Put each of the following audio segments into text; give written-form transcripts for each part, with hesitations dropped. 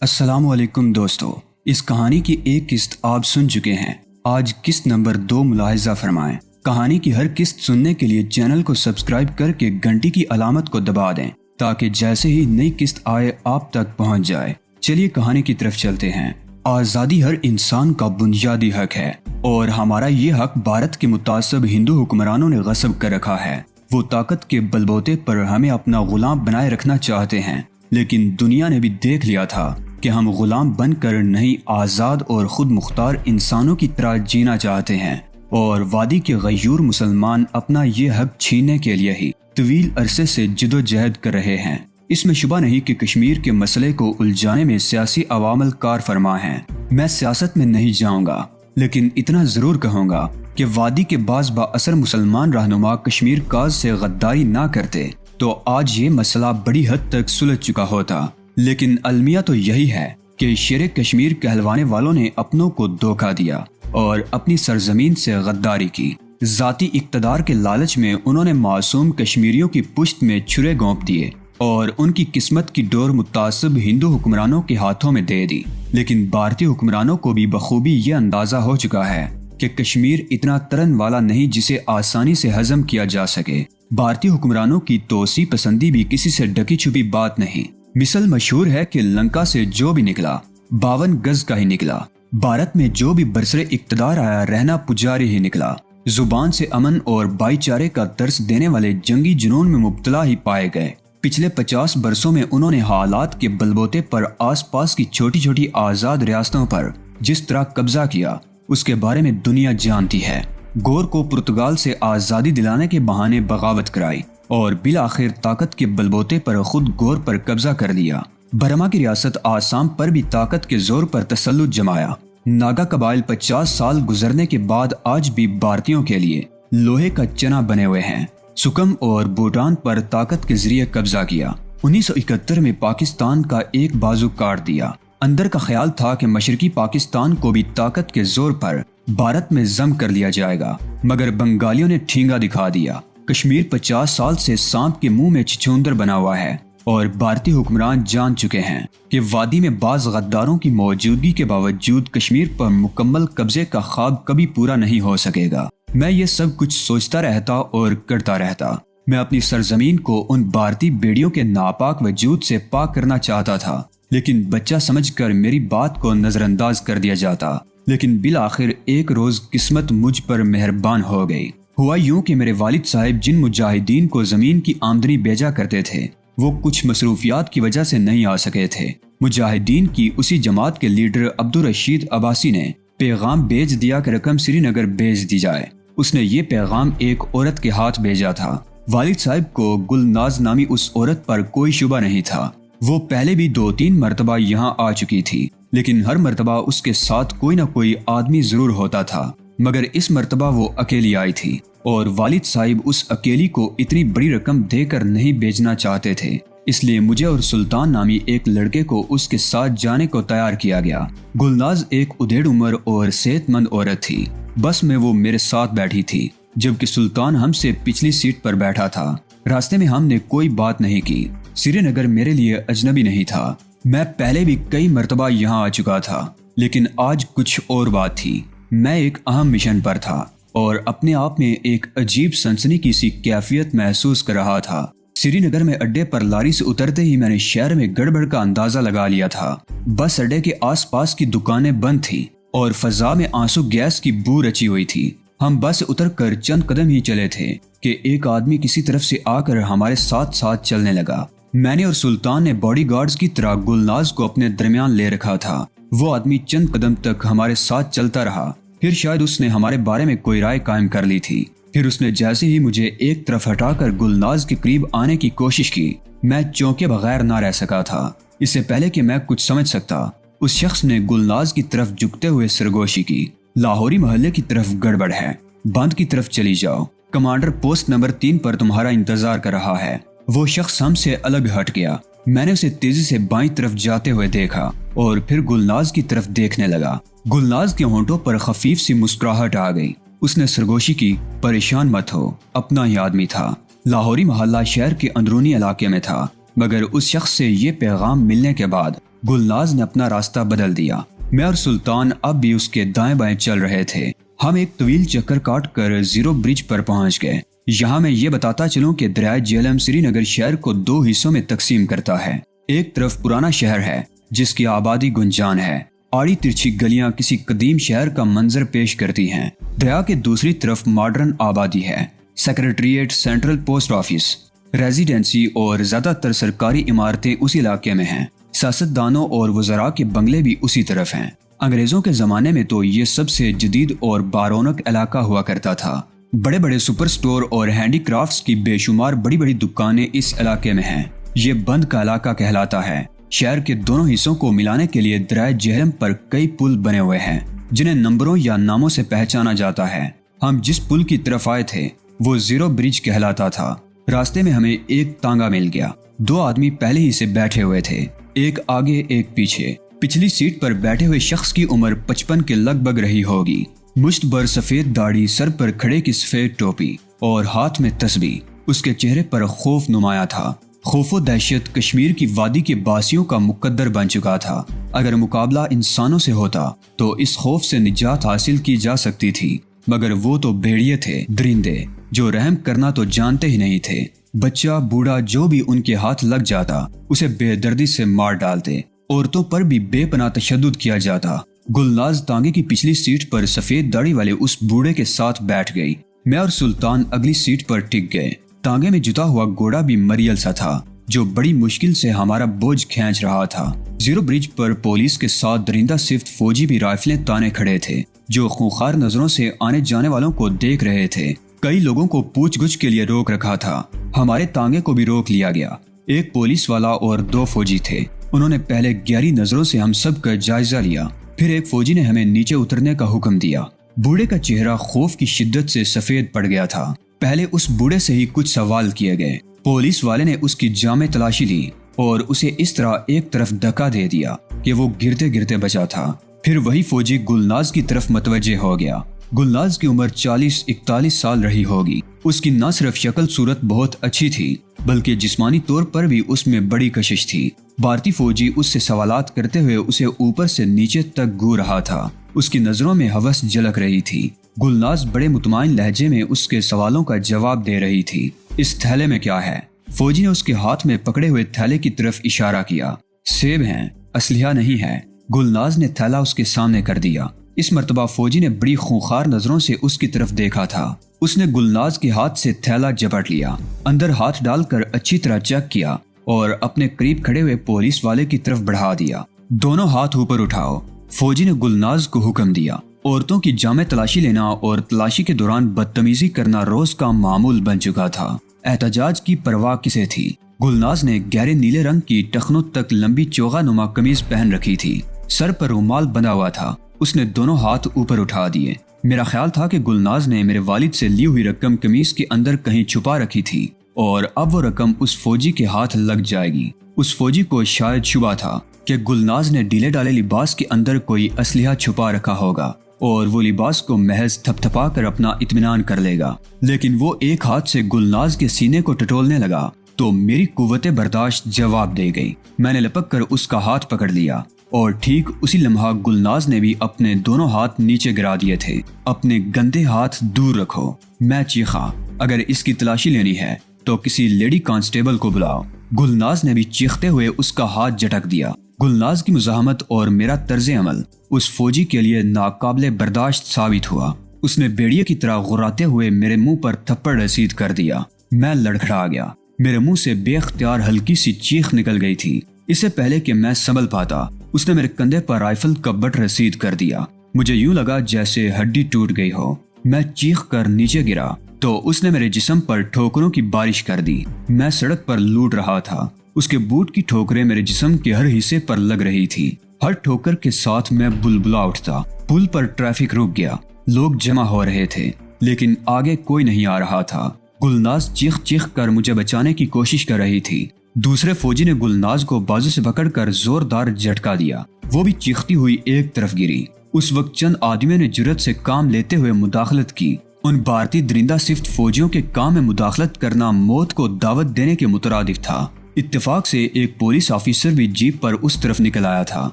السلام علیکم دوستو، اس کہانی کی ایک قسط آپ سن چکے ہیں۔ آج قسط نمبر 2 ملاحظہ فرمائیں۔ کہانی کی ہر قسط سننے کے لیے چینل کو سبسکرائب کر کے گھنٹی کی علامت کو دبا دیں تاکہ جیسے ہی نئی قسط آئے آپ تک پہنچ جائے۔ چلیے کہانی کی طرف چلتے ہیں۔ آزادی ہر انسان کا بنیادی حق ہے اور ہمارا یہ حق بھارت کے متعصب ہندو حکمرانوں نے غصب کر رکھا ہے۔ وہ طاقت کے بلبوتے پر ہمیں اپنا غلام بنائے رکھنا چاہتے ہیں، لیکن دنیا نے بھی دیکھ لیا تھا کہ ہم غلام بن کر نہیں آزاد اور خود مختار انسانوں کی طرح جینا چاہتے ہیں، اور وادی کے غیور مسلمان اپنا یہ حق چھیننے کے لیے ہی طویل عرصے سے جدوجہد کر رہے ہیں۔ اس میں شبہ نہیں کہ کشمیر کے مسئلے کو الجھانے میں سیاسی عوامل کار فرما ہیں۔ میں سیاست میں نہیں جاؤں گا، لیکن اتنا ضرور کہوں گا کہ وادی کے بعض با اثر مسلمان رہنما کشمیر کاز سے غداری نہ کرتے تو آج یہ مسئلہ بڑی حد تک سلجھ چکا ہوتا۔ لیکن المیہ تو یہی ہے کہ شیر کشمیر کہلوانے والوں نے اپنوں کو دھوکہ دیا اور اپنی سرزمین سے غداری کی۔ ذاتی اقتدار کے لالچ میں انہوں نے معصوم کشمیریوں کی پشت میں چھرے گھونپ دیے اور ان کی قسمت کی ڈور متعصب ہندو حکمرانوں کے ہاتھوں میں دے دی۔ لیکن بھارتی حکمرانوں کو بھی بخوبی یہ اندازہ ہو چکا ہے کہ کشمیر اتنا ترن والا نہیں جسے آسانی سے ہضم کیا جا سکے۔ بھارتی حکمرانوں کی توسیع پسندی بھی کسی سے ڈکی چھپی بات نہیں۔ مثل مشہور ہے کہ لنکا سے جو بھی نکلا 52 گز کا ہی نکلا۔ بھارت میں جو بھی برسر اقتدار آیا رہنا پجاری ہی نکلا۔ زبان سے امن اور بھائی چارے کا درس دینے والے جنگی جنون میں مبتلا ہی پائے گئے۔ پچھلے 50 برسوں میں انہوں نے حالات کے بلبوتے پر آس پاس کی چھوٹی چھوٹی آزاد ریاستوں پر جس طرح قبضہ کیا اس کے بارے میں دنیا جانتی ہے۔ گور کو پرتگال سے آزادی دلانے کے بہانے بغاوت کرائی اور بالآخر طاقت کے بلبوتے پر خود گور پر قبضہ کر لیا۔ برما کی ریاست آسام پر بھی طاقت کے زور پر تسلط جمایا۔ ناگا قبائل 50 سال گزرنے کے بعد آج بھی بھارتیوں کے لیے لوہے کا چنا بنے ہوئے ہیں۔ سکم اور بھوٹان پر طاقت کے ذریعے قبضہ کیا۔ 1971 میں پاکستان کا ایک بازو کاٹ دیا۔ اندر کا خیال تھا کہ مشرقی پاکستان کو بھی طاقت کے زور پر بھارت میں ضم کر لیا جائے گا، مگر بنگالیوں نے ٹھینگا دکھا دیا۔ کشمیر 50 سال سے سانپ کے منہ میں چھچھوندر بنا ہوا ہے اور بھارتی حکمران جان چکے ہیں کہ وادی میں بعض غداروں کی موجودگی کے باوجود کشمیر پر مکمل قبضے کا خواب کبھی پورا نہیں ہو سکے گا۔ میں یہ سب کچھ سوچتا رہتا اور کرتا رہتا۔ میں اپنی سرزمین کو ان بھارتی بیڑیوں کے ناپاک وجود سے پاک کرنا چاہتا تھا، لیکن بچہ سمجھ کر میری بات کو نظر انداز کر دیا جاتا۔ لیکن بالآخر ایک روز قسمت مجھ پر مہربان ہو گئی۔ ہوا یوں کہ میرے والد صاحب جن مجاہدین کو زمین کی آمدنی بھیجا کرتے تھے وہ کچھ مصروفیات کی وجہ سے نہیں آ سکے تھے۔ مجاہدین کی اسی جماعت کے لیڈر عبدالرشید عباسی نے پیغام بھیج دیا کہ رقم سری نگر بھیج دی جائے۔ اس نے یہ پیغام ایک عورت کے ہاتھ بھیجا تھا۔ والد صاحب کو گلناز نامی اس عورت پر کوئی شبہ نہیں تھا۔ وہ پہلے بھی 2-3 مرتبہ یہاں آ چکی تھی، لیکن ہر مرتبہ اس کے ساتھ کوئی نہ کوئی آدمی ضرور ہوتا تھا، مگر اس مرتبہ وہ اکیلی آئی تھی اور والد صاحب اس اکیلی کو اتنی بڑی رقم دے کر نہیں بھیجنا چاہتے تھے۔ اس لیے مجھے اور سلطان نامی ایک لڑکے کو اس کے ساتھ جانے کو تیار کیا گیا۔ گلناز ایک ادھیڑ عمر اور صحت مند عورت تھی۔ بس میں وہ میرے ساتھ بیٹھی تھی، جبکہ سلطان ہم سے پچھلی سیٹ پر بیٹھا تھا۔ راستے میں ہم نے کوئی بات نہیں کی۔ سری نگر میرے لیے اجنبی نہیں تھا۔ میں پہلے بھی کئی مرتبہ یہاں آ چکا تھا، لیکن آج کچھ اور بات تھی۔ میں ایک اہم مشن پر تھا اور اپنے آپ میں ایک عجیب سنسنی کی سی کیفیت محسوس کر رہا تھا۔ سری نگر میں اڈے پر لاری سے اترتے ہی میں نے شہر میں گڑبڑ کا اندازہ لگا لیا تھا۔ بس اڈے کے آس پاس کی دکانیں بند تھیں اور فضا میں آنسو گیس کی بو رچی ہوئی تھی۔ ہم بس اتر کر چند قدم ہی چلے تھے کہ ایک آدمی کسی طرف سے آ کر ہمارے ساتھ ساتھ چلنے لگا۔ میں نے اور سلطان نے باڈی گارڈز کی طرح گلناز کو اپنے درمیان لے رکھا تھا۔ وہ آدمی چند قدم تک ہمارے ساتھ چلتا رہا، پھر شاید اس نے ہمارے بارے میں کوئی رائے قائم کر لی تھی۔ پھر اس نے جیسے ہی مجھے ایک طرف ہٹا کر گلناز کے قریب آنے کی کوشش کی، میں چونکے بغیر نہ رہ سکا تھا۔ اس سے پہلے کہ میں کچھ سمجھ سکتا، اس شخص نے گلناز کی طرف جھکتے ہوئے سرگوشی کی۔ لاہوری محلے کی طرف گڑبڑ ہے، بند کی طرف چلی جاؤ، کمانڈر پوسٹ نمبر 3 پر تمہارا انتظار کر رہا ہے۔ وہ شخص ہم سے الگ ہٹ گیا۔ میں نے اسے تیزی سے بائیں طرف جاتے ہوئے دیکھا اور پھر گلناز کی طرف دیکھنے لگا۔ گلناز کے ہونٹوں پر خفیف سی مسکراہٹ آ گئی۔ اس نے سرگوشی کی، پریشان مت ہو، اپنا ہی آدمی تھا۔ لاہوری محلہ شہر کے اندرونی علاقے میں تھا۔ مگر اس شخص سے یہ پیغام ملنے کے بعد گلناز نے اپنا راستہ بدل دیا۔ میں اور سلطان اب بھی اس کے دائیں بائیں چل رہے تھے۔ ہم ایک طویل چکر کاٹ کر زیرو برج پر پہنچ گئے۔ یہاں میں یہ بتاتا چلوں کہ دریائے جہلم سری نگر شہر کو 2 حصوں میں تقسیم کرتا ہے۔ ایک طرف پرانا شہر ہے جس کی آبادی گنجان ہے، آڑی ترچھی گلیاں کسی قدیم شہر کا منظر پیش کرتی ہیں۔ دریا کے دوسری طرف ماڈرن آبادی ہے، secretariat, central post office, residency اور زیادہ تر سرکاری عمارتیں اسی علاقے میں ہیں۔ سیاستدانوں اور وزراء کے بنگلے بھی اسی طرف ہیں۔ انگریزوں کے زمانے میں تو یہ سب سے جدید اور بارونق علاقہ ہوا کرتا تھا۔ بڑے بڑے سپر سٹور اور ہینڈی کرافٹس کی بے شمار بڑی بڑی دکانیں اس علاقے میں ہیں۔ یہ بند کا علاقہ کہلاتا ہے۔ شہر کے دونوں حصوں کو ملانے کے لیے دریائے جہلم پر کئی پل بنے ہوئے ہیں جنہیں نمبروں یا ناموں سے پہچانا جاتا ہے۔ ہم جس پل کی طرف آئے تھے وہ زیرو برج کہلاتا تھا۔ راستے میں ہمیں ایک تانگا مل گیا۔ 2 آدمی پہلے ہی سے بیٹھے ہوئے تھے، ایک آگے ایک پیچھے۔ پچھلی سیٹ پر بیٹھے ہوئے شخص کی عمر 55 کے لگ بھگ رہی ہوگی۔ مشت بھر سفید داڑھی، سر پر کھڑے کی سفید ٹوپی اور ہاتھ میں تسبیح۔ اس کے چہرے پر خوف نمایاں تھا۔ خوف و دہشت کشمیر کی وادی کے باسیوں کا مقدر بن چکا تھا۔ اگر مقابلہ انسانوں سے ہوتا تو اس خوف سے نجات حاصل کی جا سکتی تھی، مگر وہ تو بھیڑیے تھے، درندے جو رحم کرنا تو جانتے ہی نہیں تھے۔ بچہ بوڑھا جو بھی ان کے ہاتھ لگ جاتا اسے بے دردی سے مار ڈالتے۔ عورتوں پر بھی بے پناہ تشدد کیا جاتا۔ گلناز تانگے کی پچھلی سیٹ پر سفید داڑھی والے اس بوڑھے کے ساتھ بیٹھ گئی۔ میں اور سلطان اگلی سیٹ پر ٹک گئے۔ تانگے میں جتا ہوا گھوڑا بھی مریل سا تھا جو بڑی مشکل سے ہمارا بوجھ کھینچ رہا تھا۔ زیرو برج پر پولیس کے ساتھ درندہ صفت فوجی بھی رائفلیں تانے کھڑے تھے جو خونخوار نظروں سے آنے جانے والوں کو دیکھ رہے تھے۔ کئی لوگوں کو پوچھ گچھ کے لیے روک رکھا تھا۔ ہمارے تانگے کو بھی روک لیا گیا۔ ایک پولیس والا اور 2 فوجی تھے۔ انہوں نے پہلے گہری نظروں سے ہم سب کا جائزہ لیا، پھر ایک فوجی نے ہمیں نیچے اترنے کا حکم دیا۔ بوڑھے کا چہرہ خوف کی شدت سے سفید پڑ گیا تھا۔ پہلے اس بوڑھے سے ہی کچھ سوال کیے گئے۔ پولیس والے نے اس کی جامع تلاشی لی اور اسے اس طرح ایک طرف دھکا دے دیا کہ وہ گرتے گرتے بچا تھا۔ پھر وہی فوجی گلناز کی طرف متوجہ ہو گیا۔ گلناز کی عمر 40-41 سال رہی ہوگی۔ اس کی نہ صرف شکل صورت بہت اچھی تھی بلکہ جسمانی طور پر بھی اس میں بڑی کشش تھی۔ بھارتی فوجی اس سے سوالات کرتے ہوئے اسے اوپر سے نیچے تک گھور رہا تھا۔ اس کی نظروں میں ہوس جھلک رہی تھی۔ گلناز بڑے مطمئن لہجے میں اس کے سوالوں کا جواب دے رہی تھی۔ اس تھیلے میں کیا ہے؟ فوجی نے اس کے ہاتھ میں پکڑے ہوئے تھیلے کی طرف اشارہ کیا۔ سیب ہیں، اسلحہ نہیں ہے۔ گلناز نے تھیلا اس کے سامنے کر دیا۔ اس مرتبہ فوجی نے بڑی خونخوار نظروں سے اس کی طرف دیکھا تھا۔ اس نے گلناز کے ہاتھ سے تھیلا جپٹ لیا، اندر ہاتھ ڈال کر اچھی طرح چیک کیا اور اپنے قریب کھڑے ہوئے پولیس والے کی طرف بڑھا دیا۔ دونوں ہاتھ اوپر اٹھاؤ، فوجی نے گلناز کو حکم دیا۔ عورتوں کی جامع تلاشی لینا اور تلاشی کے دوران بدتمیزی کرنا روز کا معمول بن چکا تھا۔ احتجاج کی پرواہ کسے تھی؟ گلناز نے گہرے نیلے رنگ کی ٹخنوں تک لمبی چوغا نما قمیض پہن رکھی تھی، سر پر رومال بندھا ہوا تھا۔ اس نے دونوں ہاتھ اوپر اٹھا دیے۔ میرا خیال تھا کہ گلناز نے میرے والد سے لی ہوئی رقم قمیض کے اندر کہیں چھپا رکھی تھی اور اب وہ رقم اس فوجی کے ہاتھ لگ جائے گی۔ اس فوجی کو شاید شبہ تھا کہ گلناز نے ڈھیلے ڈالے لباس کے اندر کوئی اسلحہ چھپا رکھا ہوگا اور وہ لباس کو محض تھپ تھپا کر اپنا اطمینان کر لے گا، لیکن وہ ایک ہاتھ سے گلناز کے سینے کو ٹٹولنے لگا تو میری قوت برداشت جواب دے گئی۔ میں نے لپک کر اس کا ہاتھ پکڑ لیا اور ٹھیک اسی لمحہ گلناز نے بھی اپنے دونوں ہاتھ نیچے گرا دیے تھے۔ اپنے گندے ہاتھ دور رکھو، میں چیخا۔ اگر اس کی تلاشی لینی ہے تو کسی لیڈی کانسٹیبل کو بلاؤ۔ گلناز نے بھی چیختے ہوئے اس کا ہاتھ جھٹک دیا۔ گلناز کی مزاحمت اور میرا طرز عمل اس فوجی کے لیے ناقابل برداشت ثابت ہوا۔ اس نے بیڑیے کی طرح غراتے ہوئے میرے منہ پر تھپڑ رسید کر دیا۔ میں لڑکھڑا گیا۔ میرے منہ سے بے اختیار ہلکی سی چیخ نکل گئی تھی۔ اس سے پہلے کہ میں سنبھل پاتا اس نے میرے کندھے پر رائفل کا بٹ رسید کر دیا۔ مجھے یوں لگا جیسے ہڈی ٹوٹ گئی ہو۔ میں چیخ کر نیچے گرا تو اس نے میرے جسم پر ٹھوکروں کی بارش کر دی۔ میں سڑک پر لوٹ رہا تھا۔ اس کے بوٹ کی ٹھوکریں میرے جسم کے ہر حصے پر لگ رہی تھی۔ ہر ٹھوکر کے ساتھ میں بلبلا اٹھتا۔ پل پر ٹریفک رک گیا۔ لوگ جمع ہو رہے تھے لیکن آگے کوئی نہیں آ رہا تھا۔ گلناز چیخ چیخ کر مجھے بچانے کی کوشش کر رہی تھی۔ دوسرے فوجی نے گلناز کو بازو سے پکڑ کر زوردار جھٹکا دیا۔ وہ بھی چیختی ہوئی ایک طرف گری۔ اس وقت چند آدمیوں نے جرأت سے کام لیتے ہوئے مداخلت کی۔ ان بھارتی درندہ صفت فوجیوں کے کام میں مداخلت کرنا موت کو دعوت دینے کے مترادف تھا۔ اتفاق سے ایک پولیس آفیسر بھی جیپ پر اس طرف نکل آیا تھا۔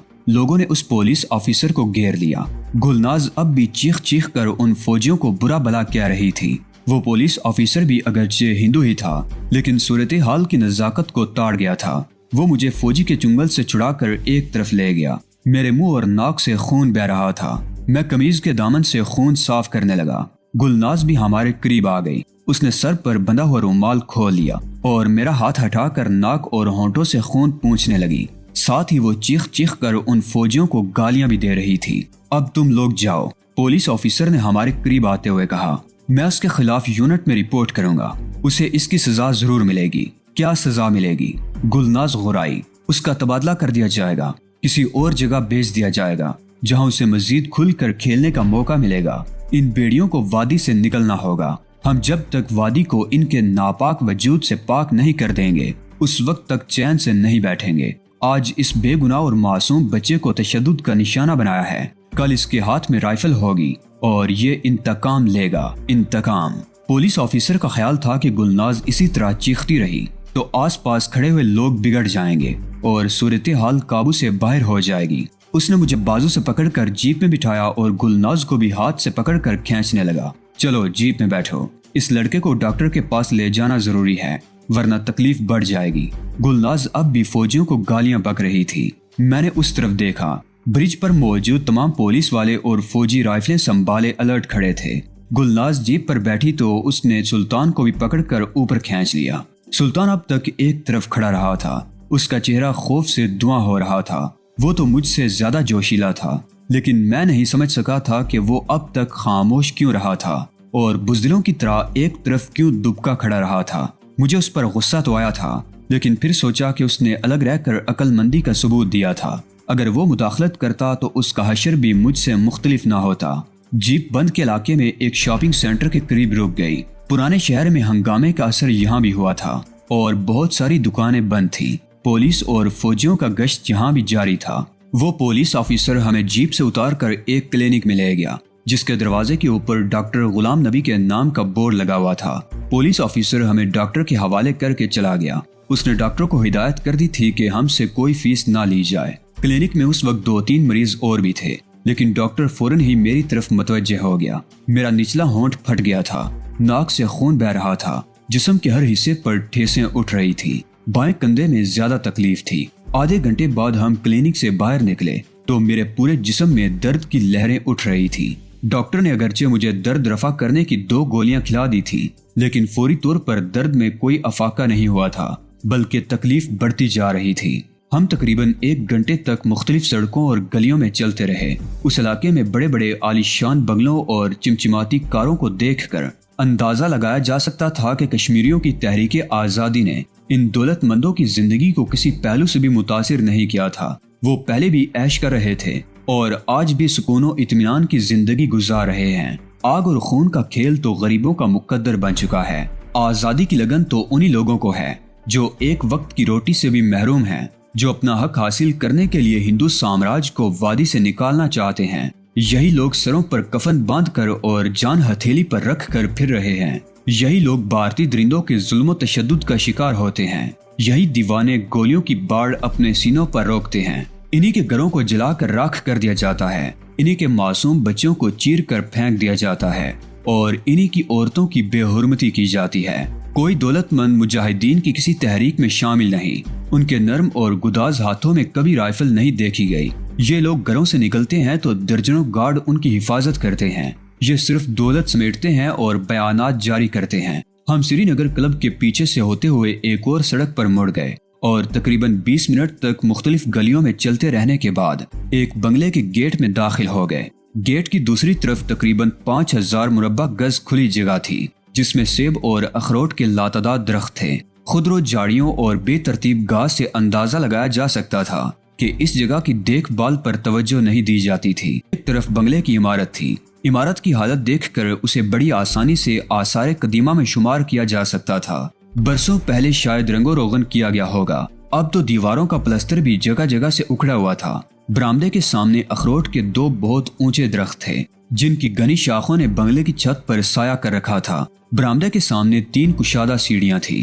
لوگوں نے اس پولیس آفیسر کو گھیر لیا۔ گلناز اب بھی چیخ چیخ کر ان فوجیوں کو برا بھلا کہہ رہی تھی۔ وہ پولیس آفیسر بھی اگرچہ ہندو ہی تھا لیکن صورتحال کی نزاکت کو تاڑ گیا تھا۔ وہ مجھے فوجی کے چنگل سے چھڑا کر ایک طرف لے گیا۔ میرے منہ اور ناک سے خون بہہ رہا تھا۔ میں قمیض کے دامن سے خون صاف کرنے لگا۔ گلناز بھی ہمارے قریب آ گئی۔ اس نے سر پر بندھا ہوا رومال کھول لیا اور میرا ہاتھ ہٹا کر ناک اور ہونٹوں سے خون پونچھنے لگی۔ ساتھ ہی وہ چیخ چیخ کر ان فوجیوں کو گالیاں بھی دے رہی تھی۔ اب تم لوگ جاؤ، پولیس آفیسر نے ہمارے قریب آتے ہوئے کہا۔ میں اس کے خلاف یونٹ میں رپورٹ کروں گا، اسے اس کی سزا ضرور ملے گی۔ کیا سزا ملے گی؟ گلناز غرائی۔ اس کا تبادلہ کر دیا جائے گا، کسی اور جگہ بھیج دیا جائے گا جہاں اسے مزید کھل کر کھیلنے کا موقع ملے گا۔ ان بیڑیوں کو وادی سے نکلنا ہوگا۔ ہم جب تک وادی کو ان کے ناپاک وجود سے پاک نہیں کر دیں گے اس وقت تک چین سے نہیں بیٹھیں گے۔ آج اس بے گناہ اور معصوم بچے کو تشدد کا نشانہ بنایا ہے، کل اس کے ہاتھ میں رائفل ہوگی اور یہ انتقام لے گا۔ انتقام۔ پولیس آفیسر کا خیال تھا کہ گلناز اسی طرح چیختی رہی تو آس پاس کھڑے ہوئے لوگ بگڑ جائیں گے اور صورتحال قابو سے باہر ہو جائے گی۔ اس نے مجھے بازو سے پکڑ کر جیپ میں بٹھایا اور گلناز کو بھی ہاتھ سے پکڑ کر کھینچنے لگا۔ چلو جیپ میں بیٹھو، اس لڑکے کو ڈاکٹر کے پاس لے جانا ضروری ہے ورنہ تکلیف بڑھ جائے گی۔ گلناز اب بھی فوجیوں کو گالیاں بک رہی تھی۔ میں نے اس طرف دیکھا۔ برج پر موجود تمام پولیس والے اور فوجی رائفلیں سنبھالے الرٹ کھڑے تھے۔ گلناز جیپ پر بیٹھی تو اس نے سلطان کو بھی پکڑ کر اوپر کھینچ لیا۔ سلطان اب تک ایک طرف کھڑا رہا تھا۔ اس کا چہرہ خوف سے دھواں ہو رہا تھا۔ وہ تو مجھ سے زیادہ جوشیلا تھا لیکن میں نہیں سمجھ سکا تھا کہ وہ اب تک خاموش کیوں رہا تھا اور بزدلوں کی طرح ایک طرف کیوں دبکا کھڑا رہا تھا۔ مجھے اس پر غصہ تو آیا تھا لیکن پھر سوچا کہ اس نے الگ رہ کر عقل مندی کا ثبوت دیا تھا۔ اگر وہ مداخلت کرتا تو اس کا حشر بھی مجھ سے مختلف نہ ہوتا۔ جیپ بند کے علاقے میں ایک شاپنگ سینٹر کے قریب رک گئی۔ پرانے شہر میں ہنگامے کا اثر یہاں بھی ہوا تھا اور بہت ساری دکانیں بند تھیں۔ پولیس اور فوجیوں کا گشت یہاں بھی جاری تھا۔ وہ پولیس آفیسر ہمیں جیپ سے اتار کر ایک کلینک میں لے گیا جس کے دروازے کے اوپر ڈاکٹر غلام نبی کے نام کا بورڈ لگا ہوا تھا۔ پولیس آفیسر ہمیں ڈاکٹر کے حوالے کر کے چلا گیا۔ اس نے ڈاکٹر کو ہدایت کر دی تھی کہ ہم سے کوئی فیس نہ لی جائے۔ کلینک میں اس وقت 2-3 مریض اور بھی تھے لیکن ڈاکٹر فوراً ہی میری طرف متوجہ ہو گیا۔ میرا نچلا ہونٹ پھٹ گیا تھا، ناک سے خون بہہ رہا تھا، جسم کے ہر حصے پر ٹھیسیں اٹھ رہی تھی، بائیں کندھے میں زیادہ تکلیف تھی۔ آدھے گھنٹے بعد ہم کلینک سے باہر نکلے تو میرے پورے جسم میں درد کی لہریں اٹھ رہی تھی۔ ڈاکٹر نے اگرچہ مجھے درد رفع کرنے کی 2 گولیاں کھلا دی تھی لیکن فوری طور پر درد میں کوئی افاقہ نہیں ہوا تھا بلکہ تکلیف بڑھتی جا رہی تھی۔ ہم تقریباً 1 گھنٹے تک مختلف سڑکوں اور گلیوں میں چلتے رہے۔ اس علاقے میں بڑے بڑے عالیشان بنگلوں اور چمچماتی کاروں کو دیکھ کر اندازہ لگایا جا سکتا تھا کہ کشمیریوں کی تحریک آزادی نے ان دولت مندوں کی زندگی کو کسی پہلو سے بھی متاثر نہیں کیا تھا۔ وہ پہلے بھی عیش کر رہے تھے اور آج بھی سکون و اطمینان کی زندگی گزار رہے ہیں۔ آگ اور خون کا کھیل تو غریبوں کا مقدر بن چکا ہے۔ آزادی کی لگن تو انہی لوگوں کو ہے جو ایک وقت کی روٹی سے بھی محروم ہیں، جو اپنا حق حاصل کرنے کے لیے ہندو سامراج کو وادی سے نکالنا چاہتے ہیں۔ یہی لوگ سروں پر کفن باندھ کر اور جان ہتھیلی پر رکھ کر پھر رہے ہیں۔ یہی لوگ بھارتی درندوں کے ظلم و تشدد کا شکار ہوتے ہیں۔ یہی دیوانے گولیوں کی باڑ اپنے سینوں پر روکتے ہیں۔ انہی کے گھروں کو جلا کر راکھ کر دیا جاتا ہے، انہی کے معصوم بچوں کو چیر کر پھینک دیا جاتا ہے اور انہی کی عورتوں کی بے حرمتی کی جاتی ہے۔ کوئی دولت مند مجاہدین کی کسی تحریک میں شامل نہیں، ان کے نرم اور گداز ہاتھوں میں کبھی رائفل نہیں دیکھی گئی۔ یہ لوگ گھروں سے نکلتے ہیں تو درجنوں گارڈ ان کی حفاظت کرتے ہیں۔ یہ صرف دولت سمیٹتے ہیں اور بیانات جاری کرتے ہیں۔ ہم سری نگر کلب کے پیچھے سے ہوتے ہوئے ایک اور سڑک پر مڑ گئے اور تقریباً 20 منٹ تک مختلف گلیوں میں چلتے رہنے کے بعد ایک بنگلے کے گیٹ میں داخل ہو گئے۔ گیٹ کی دوسری طرف تقریباً 5000 مربع گز کھلی جگہ تھی جس میں سیب اور اخروٹ کے لاتعداد درخت تھے۔ خضر و جھاڑیوں اور بے ترتیب گھاس سے اندازہ لگایا جا سکتا تھا کہ اس جگہ کی دیکھ بھال پر توجہ نہیں دی جاتی تھی۔ ایک طرف بنگلے کی عمارت تھی۔ عمارت کی حالت دیکھ کر اسے بڑی آسانی سے آثار قدیمہ میں شمار کیا جا سکتا تھا۔ برسوں پہلے شاید رنگ و روغن کیا گیا ہوگا۔ اب تو دیواروں کا پلستر بھی جگہ جگہ سے اکھڑا ہوا تھا۔ برآمدے کے سامنے اخروٹ کے 2 بہت اونچے درخت تھے جن کی گھنی شاخوں نے بنگلے کی چھت پر سایہ کر رکھا تھا۔ برآمدے کے سامنے 3 کشادہ سیڑھیاں تھیں۔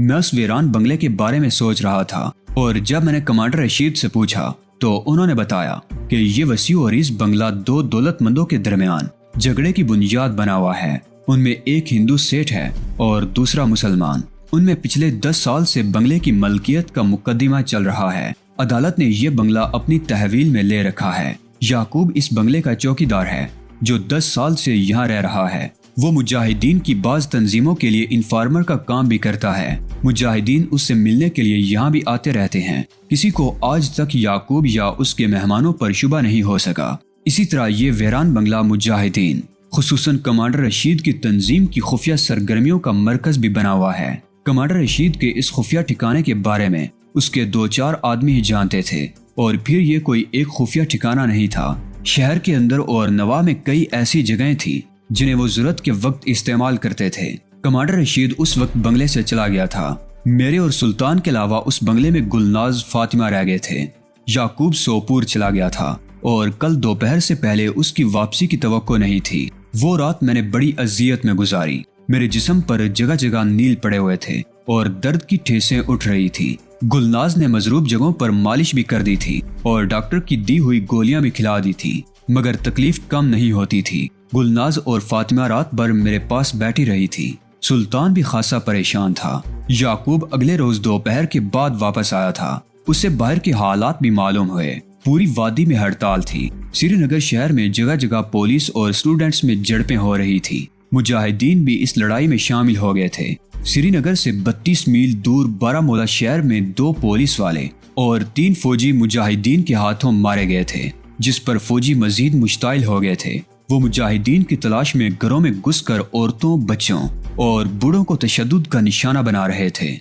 میں اس ویران بنگلے کے بارے میں سوچ رہا تھا اور جب میں نے کمانڈر رشید سے پوچھا تو انہوں نے بتایا کہ یہ وسیع اور اس بنگلہ دو دولت مندوں کے درمیان جھگڑے کی بنیاد بنا ہوا ہے۔ ان میں ایک ہندو سیٹ ہے اور دوسرا مسلمان۔ ان میں پچھلے 10 سال سے بنگلے کی ملکیت کا مقدمہ چل رہا ہے۔ عدالت نے یہ بنگلہ اپنی تحویل میں لے رکھا ہے۔ یعقوب اس بنگلے کا چوکیدار ہے جو 10 سال سے یہاں رہ رہا ہے۔ وہ مجاہدین کی بعض تنظیموں کے لیے انفارمر کا کام بھی کرتا ہے۔ مجاہدین اس سے ملنے کے لیے یہاں بھی آتے رہتے ہیں۔ کسی کو آج تک یعقوب یا اس کے مہمانوں پر شبہ نہیں ہو سکا۔ اسی طرح یہ ویران بنگلہ مجاہدین خصوصاً کمانڈر رشید کی تنظیم کی خفیہ سرگرمیوں کا مرکز بھی بنا ہوا ہے۔ کمانڈر رشید کے اس خفیہ ٹھکانے کے بارے میں اس کے 2-4 آدمی ہی جانتے تھے اور پھر یہ کوئی ایک خفیہ ٹھکانہ نہیں تھا۔ شہر کے اندر اور نواح میں کئی ایسی جگہیں تھیں جنہیں وہ ضرورت کے وقت استعمال کرتے تھے۔ کمانڈر رشید اس وقت بنگلے سے چلا گیا تھا۔ میرے اور سلطان کے علاوہ اس بنگلے میں گلناز فاطمہ رہ گئے تھے۔ یعقوب سوپور چلا گیا تھا اور کل دوپہر سے پہلے اس کی واپسی کی توقع نہیں تھی۔ وہ رات میں نے بڑی اذیت میں گزاری۔ میرے جسم پر جگہ جگہ نیل پڑے ہوئے تھے اور درد کی ٹھیسیں اٹھ رہی تھی۔ گلناز نے مضروب جگہوں پر مالش بھی کر دی تھی اور ڈاکٹر کی دی ہوئی گولیاں بھی کھلا دی تھی، مگر تکلیف کم نہیں ہوتی تھی۔ گلناز اور فاطمہ رات بھر میرے پاس بیٹھی رہی تھی۔ سلطان بھی خاصا پریشان تھا۔ یعقوب اگلے روز دوپہر کے بعد واپس آیا تھا۔ اسے باہر کے حالات بھی معلوم ہوئے۔ پوری وادی میں ہڑتال تھی۔ سری نگر شہر میں جگہ جگہ پولیس اور اسٹوڈنٹس میں جھڑپیں ہو رہی تھی۔ مجاہدین بھی اس لڑائی میں شامل ہو گئے تھے۔ سری نگر سے 32 میل دور بارامولہ شہر میں 2 پولیس والے اور 3 فوجی مجاہدین کے ہاتھوں مارے گئے تھے، جس پر فوجی مزید مشتعل ہو گئے تھے۔ وہ مجاہدین کی تلاش میں گھروں میں گھس کر عورتوں، بچوں اور بوڑھوں کو تشدد کا نشانہ بنا رہے تھے۔